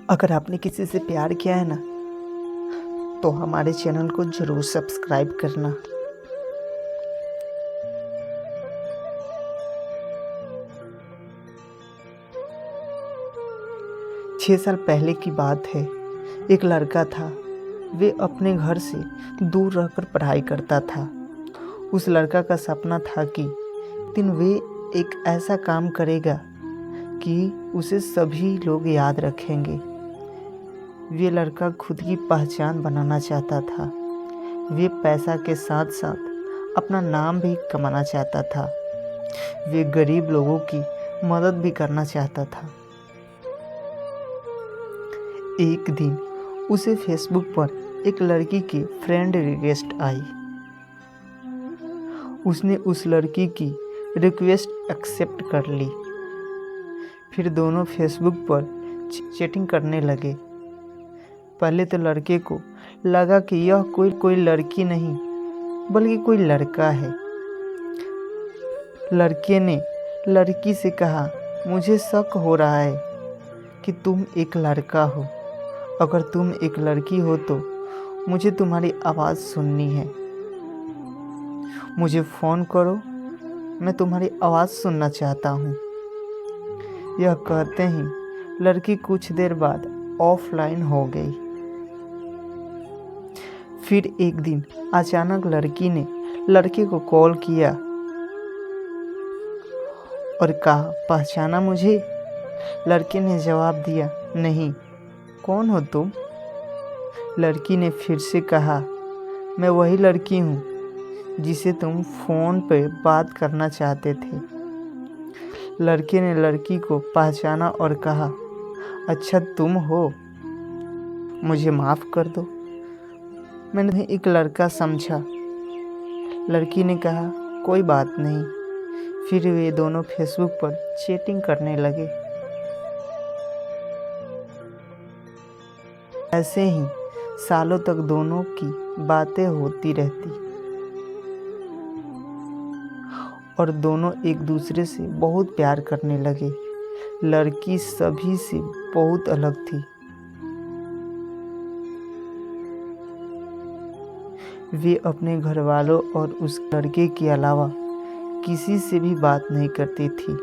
अगर आपने किसी से प्यार किया है ना, तो हमारे चैनल को ज़रूर सब्सक्राइब करना। छः साल पहले की बात है। एक लड़का था, वे अपने घर से दूर रहकर पढ़ाई करता था। उस लड़का का सपना था कि एक दिन वे एक ऐसा काम करेगा कि उसे सभी लोग याद रखेंगे। वे लड़का खुद की पहचान बनाना चाहता था। वे पैसा के साथ साथ अपना नाम भी कमाना चाहता था। वे गरीब लोगों की मदद भी करना चाहता था। एक दिन उसे फेसबुक पर एक लड़की की फ्रेंड रिक्वेस्ट आई। उसने उस लड़की की रिक्वेस्ट एक्सेप्ट कर ली। फिर दोनों फेसबुक पर चैटिंग करने लगे। पहले तो लड़के को लगा कि यह कोई लड़की नहीं बल्कि कोई लड़का है। लड़के ने लड़की से कहा, मुझे शक हो रहा है कि तुम एक लड़का हो। अगर तुम एक लड़की हो तो मुझे तुम्हारी आवाज़ सुननी है। मुझे फ़ोन करो, मैं तुम्हारी आवाज़ सुनना चाहता हूँ। यह कहते ही लड़की कुछ देर बाद ऑफलाइन हो गई। फिर एक दिन अचानक लड़की ने लड़के को कॉल किया और कहा, पहचाना मुझे? लड़के ने जवाब दिया, नहीं, कौन हो तुम? लड़की ने फिर से कहा, मैं वही लड़की हूँ जिसे तुम फ़ोन पे बात करना चाहते थे। लड़के ने लड़की को पहचाना और कहा, अच्छा तुम हो, मुझे माफ़ कर दो, मैंने एक लड़का समझा। लड़की ने कहा, कोई बात नहीं। फिर वे दोनों फेसबुक पर चैटिंग करने लगे। ऐसे ही सालों तक दोनों की बातें होती रहती और दोनों एक दूसरे से बहुत प्यार करने लगे। लड़की सभी से बहुत अलग थी। वे अपने घर वालों और उस लड़के के अलावा किसी से भी बात नहीं करती थी।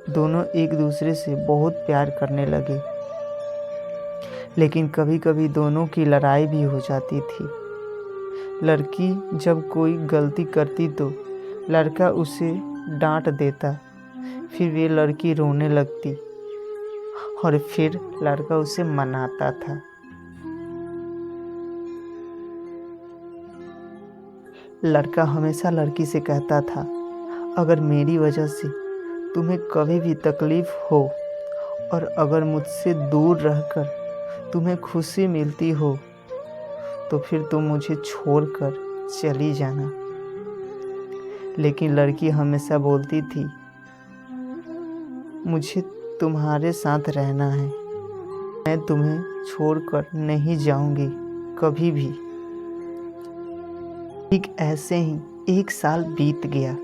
दोनों एक दूसरे से बहुत प्यार करने लगे, लेकिन कभी कभी दोनों की लड़ाई भी हो जाती थी। लड़की जब कोई गलती करती तो लड़का उसे डांट देता। फिर वे लड़की रोने लगती और फिर लड़का उसे मनाता था। लड़का हमेशा लड़की से कहता था, अगर मेरी वजह से तुम्हें कभी भी तकलीफ़ हो और अगर मुझसे दूर रहकर तुम्हें खुशी मिलती हो तो फिर तुम मुझे छोड़कर चली जाना। लेकिन लड़की हमेशा बोलती थी, मुझे तुम्हारे साथ रहना है, मैं तुम्हें छोड़कर नहीं जाऊंगी कभी भी। ठीक ऐसे ही एक साल बीत गया।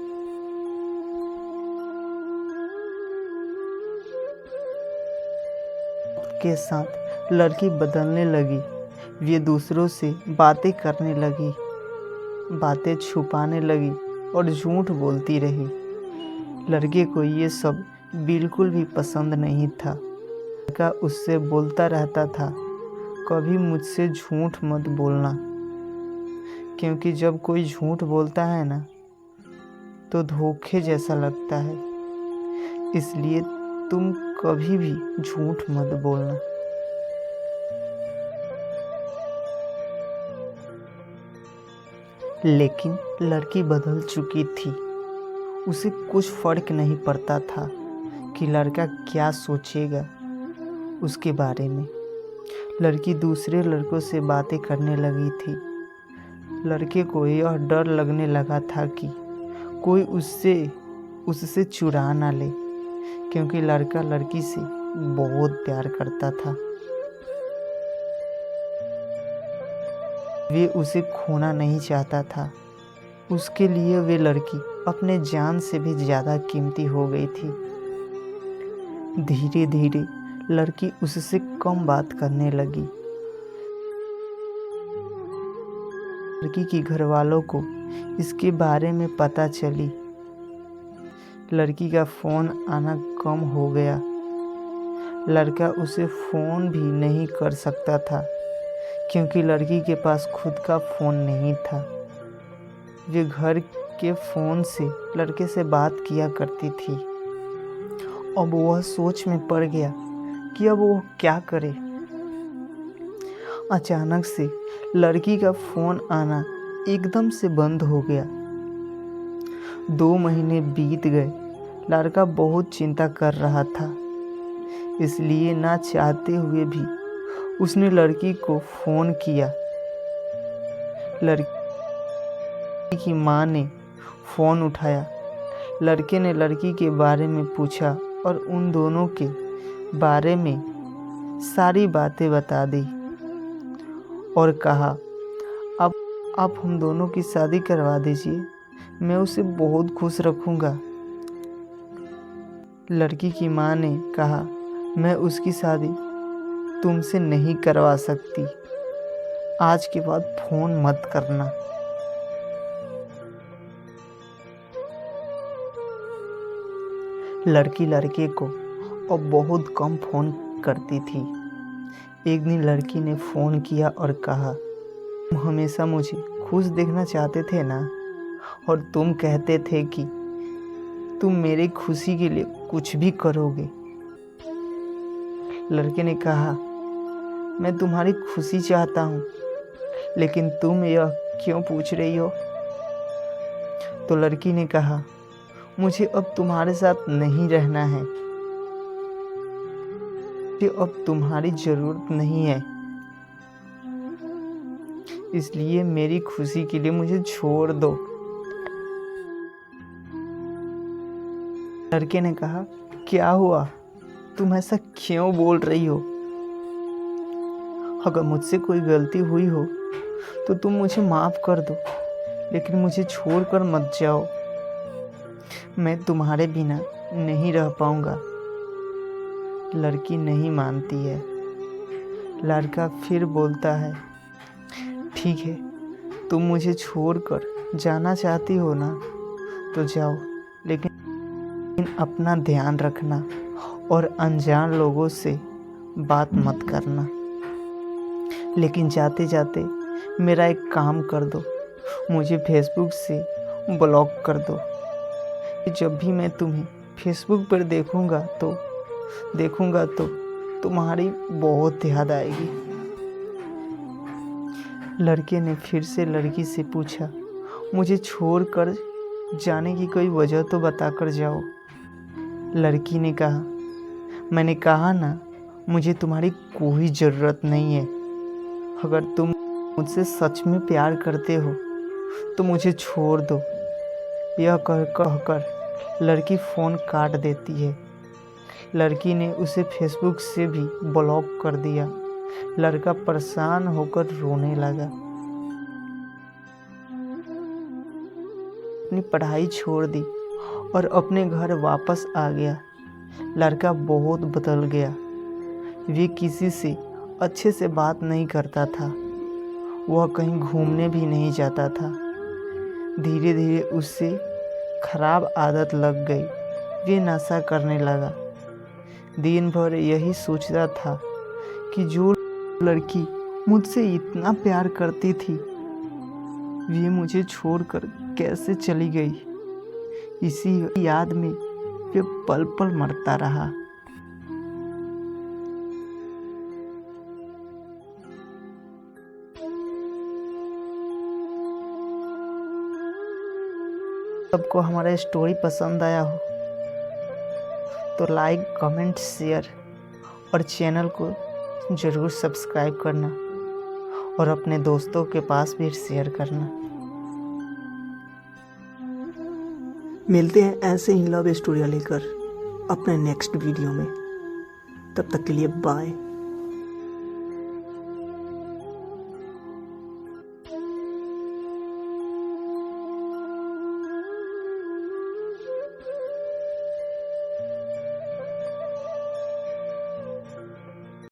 के साथ लड़की बदलने लगी। वे दूसरों से बातें करने लगी, बातें छुपाने लगी और झूठ बोलती रही। लड़के को ये सब बिल्कुल भी पसंद नहीं था। लड़का उससे बोलता रहता था, कभी मुझसे झूठ मत बोलना, क्योंकि जब कोई झूठ बोलता है ना तो धोखे जैसा लगता है, इसलिए तुम कभी भी झूठ मत बोलना। लेकिन लड़की बदल चुकी थी। उसे कुछ फर्क नहीं पड़ता था कि लड़का क्या सोचेगा उसके बारे में। लड़की दूसरे लड़कों से बातें करने लगी थी। लड़के को यह डर लगने लगा था कि कोई उससे चुरा ना ले, क्योंकि लड़का लड़की से बहुत प्यार करता था। वे उसे खोना नहीं चाहता था। उसके लिए वे लड़की अपने जान से भी ज़्यादा कीमती हो गई थी। धीरे धीरे लड़की उससे कम बात करने लगी। लड़की के घर वालों को इसके बारे में पता चली। लड़की का फ़ोन आना कम हो गया। लड़का उसे फ़ोन भी नहीं कर सकता था क्योंकि लड़की के पास खुद का फ़ोन नहीं था। वे घर के फ़ोन से लड़के से बात किया करती थी। अब वह सोच में पड़ गया कि अब वो क्या करे। अचानक से लड़की का फ़ोन आना एकदम से बंद हो गया। 2 महीने बीत गए। लड़का बहुत चिंता कर रहा था, इसलिए ना चाहते हुए भी उसने लड़की को फ़ोन किया। लड़की की माँ ने फ़ोन उठाया। लड़के ने लड़की के बारे में पूछा और उन दोनों के बारे में सारी बातें बता दी और कहा, अब आप हम दोनों की शादी करवा दीजिए, मैं उसे बहुत खुश रखूँगा। लड़की की माँ ने कहा, मैं उसकी शादी तुमसे नहीं करवा सकती। आज के बाद फ़ोन मत करना। लड़की लड़के को अब बहुत कम फ़ोन करती थी। एक दिन लड़की ने फ़ोन किया और कहा, तुम हमेशा मुझे खुश देखना चाहते थे ना, और तुम कहते थे कि तुम मेरी खुशी के लिए कुछ भी करोगे। लड़के ने कहा, मैं तुम्हारी खुशी चाहता हूँ, लेकिन तुम यह क्यों पूछ रही हो? तो लड़की ने कहा, मुझे अब तुम्हारे साथ नहीं रहना है। मुझे अब तुम्हारी ज़रूरत नहीं है, इसलिए मेरी खुशी के लिए मुझे छोड़ दो। लड़के ने कहा, क्या हुआ? तुम ऐसा क्यों बोल रही हो? अगर मुझसे कोई गलती हुई हो तो तुम मुझे माफ़ कर दो, लेकिन मुझे छोड़कर मत जाओ। मैं तुम्हारे बिना नहीं रह पाऊंगा। लड़की नहीं मानती है। लड़का फिर बोलता है, ठीक है, तुम मुझे छोड़कर जाना चाहती हो ना, तो जाओ, लेकिन अपना ध्यान रखना और अनजान लोगों से बात मत करना। लेकिन जाते जाते मेरा एक काम कर दो, मुझे फेसबुक से ब्लॉक कर दो। जब भी मैं तुम्हें फेसबुक पर देखूंगा तो तुम्हारी बहुत याद आएगी। लड़के ने फिर से लड़की से पूछा, मुझे छोड़कर जाने की कोई वजह तो बताकर जाओ। लड़की ने कहा, मैंने कहा ना, मुझे तुम्हारी कोई ज़रूरत नहीं है। अगर तुम मुझसे सच में प्यार करते हो तो मुझे छोड़ दो। यह कहकर लड़की फ़ोन काट देती है। लड़की ने उसे फेसबुक से भी ब्लॉक कर दिया। लड़का परेशान होकर रोने लगा। अपनी पढ़ाई छोड़ दी और अपने घर वापस आ गया। लड़का बहुत बदल गया। वे किसी से अच्छे से बात नहीं करता था। वह कहीं घूमने भी नहीं जाता था। धीरे धीरे उससे खराब आदत लग गई। वे नशा करने लगा। दिन भर यही सोचता था कि जो लड़की मुझसे इतना प्यार करती थी, वे मुझे छोड़कर कैसे चली गई। इसी याद में वे पल पल मरता रहा। सबको हमारा स्टोरी पसंद आया हो तो लाइक, कमेंट, शेयर और चैनल को ज़रूर सब्सक्राइब करना और अपने दोस्तों के पास भी शेयर करना। मिलते हैं ऐसे ही लव स्टोरियाँ लेकर अपने नेक्स्ट वीडियो में। तब तक के लिए बाय।